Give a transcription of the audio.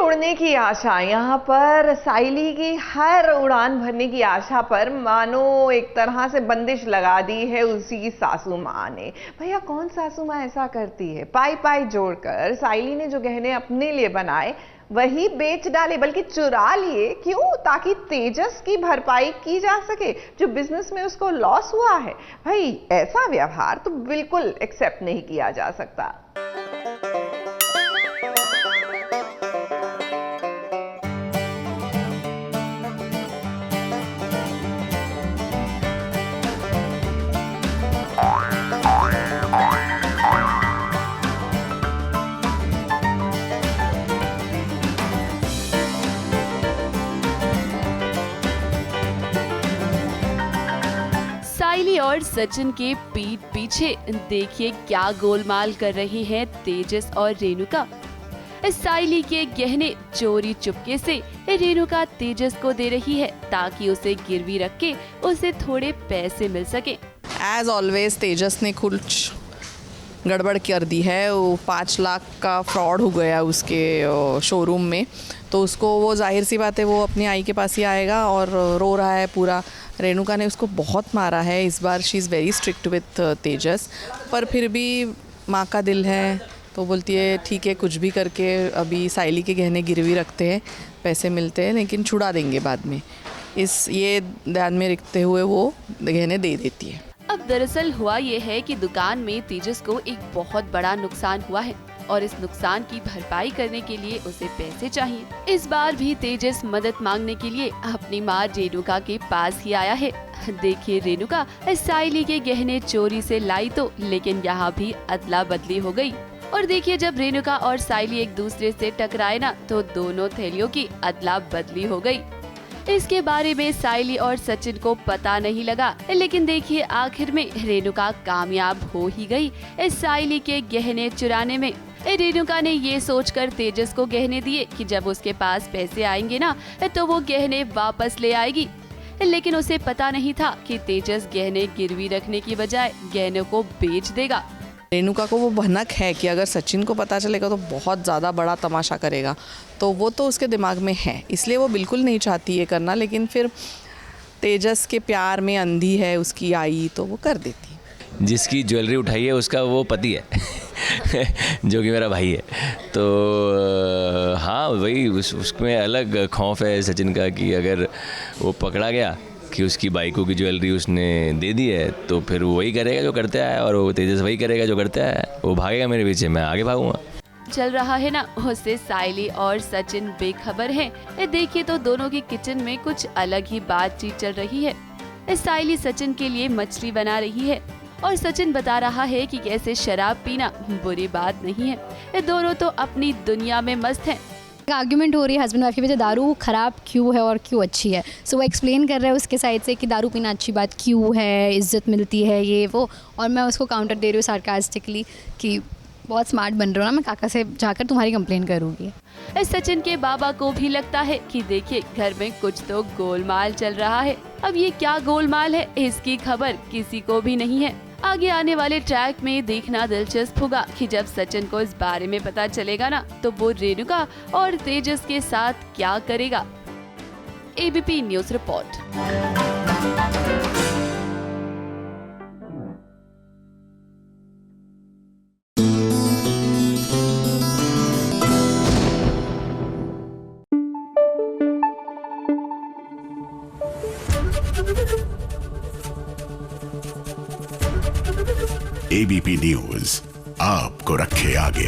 उड़ने की आशा, यहाँ पर साइली की हर उड़ान भरने की आशा पर मानो एक तरह से बंदिश लगा दी है उसी सासू माँ ने। भैया कौन सासू माँ ऐसा करती है? पाई पाई जोड़कर साइली ने जो गहने अपने लिए बनाए वही बेच डाले, बल्कि चुरा लिए। क्यों? ताकि तेजस की भरपाई की जा सके जो बिजनेस में उसको लॉस हुआ है। भाई ऐसा व्यवहार तो बिल्कुल एक्सेप्ट नहीं किया जा सकता। साइली और सचिन के पीठ पीछे देखिए क्या गोलमाल कर रहे हैं तेजस और रेणुका। साइली के गहने चोरी चुपके से रेणुका तेजस को दे रही है ताकि उसे गिरवी रख के उसे थोड़े पैसे मिल सके। एज ऑलवेज तेजस ने कुछ गड़बड़ कर दी है। वो 5 लाख का फ्रॉड हो गया उसके शोरूम में, तो उसको वो जाहिर सी बात है वो अपनी आई के पास ही आएगा और रो रहा है पूरा। रेणुका ने उसको बहुत मारा है इस बार। She is very strict with Tejas, पर फिर भी माँ का दिल है तो बोलती है ठीक है कुछ भी करके अभी साइली के गहने गिरवी रखते हैं, पैसे मिलते हैं लेकिन छुड़ा देंगे बाद में। ये ध्यान में रखते हुए वो गहने दे देती है। अब दरअसल हुआ ये है कि दुकान में तेजस को एक बहुत बड़ा नुकसान हुआ है और इस नुकसान की भरपाई करने के लिए उसे पैसे चाहिए। इस बार भी तेजस मदद मांगने के लिए अपनी माँ रेणुका के पास ही आया है। देखिए रेणुका साइली के गहने चोरी से लाई तो, लेकिन यहाँ भी अदला बदली हो गई। और देखिए जब रेणुका और साइली एक दूसरे से टकराए ना तो दोनों थैलियों की अदला बदली हो गई। इसके बारे में साइली और सचिन को पता नहीं लगा, लेकिन देखिए आखिर में रेणुका कामयाब हो ही गई साइली के गहने चुराने में। रेणुका ने ये सोचकर तेजस को गहने दिए कि जब उसके पास पैसे आएंगे ना तो वो गहने वापस ले आएगी, लेकिन उसे पता नहीं था कि तेजस गहने गिरवी रखने की बजाय गहनों को बेच देगा। रेणुका को वो भनक है कि अगर सचिन को पता चलेगा तो बहुत ज़्यादा बड़ा तमाशा करेगा, तो वो तो उसके दिमाग में है, इसलिए वो बिल्कुल नहीं चाहती ये करना। लेकिन फिर तेजस के प्यार में अंधी है उसकी आई तो वो कर देती। जिसकी ज्वेलरी उठाई है उसका वो पति है जो कि मेरा भाई है, तो हाँ वही उसमें अलग खौफ है सचिन का कि अगर वो पकड़ा गया कि उसकी बाइकों की ज्वेलरी उसने दे दी है तो फिर वो वही करेगा जो करते आया, और वो तेजस वही करेगा जो करते आया। वो भागेगा मेरे पीछे, मैं आगे भागूंगा। चल रहा है ना, उससे साइली और सचिन बेखबर हैं। देखिए तो दोनों की किचन में कुछ अलग ही बातचीत चल रही है। साइली सचिन के लिए मछली बना रही है और सचिन बता रहा है कि कैसे शराब पीना बुरी बात नहीं है। दोनों तो अपनी दुनिया में मस्त हैं। आर्ग्यूमेंट हो रही है हस्बैंड वाइफ की वजह, दारू खराब क्यों है और क्यों अच्छी है। सो वो एक्सप्लेन कर रहा है उसके साइड से कि दारू पीना अच्छी बात क्यों है, इज्जत मिलती है ये वो, और मैं उसको काउंटर दे रही हूँ सार्कास्टिकली कि बहुत स्मार्ट बन रहे हो ना, मैं काका से जाकर तुम्हारी कंप्लेन करूँगी। सचिन के बाबा को भी लगता है कि देखिए घर में कुछ तो गोलमाल चल रहा है। अब ये क्या गोलमाल है इसकी खबर किसी को भी नहीं है। आगे आने वाले ट्रैक में देखना दिलचस्प होगा कि जब सचिन को इस बारे में पता चलेगा ना तो वो रेणुका और तेजस के साथ क्या करेगा। ABP news report. ABP news आपको रखे आगे।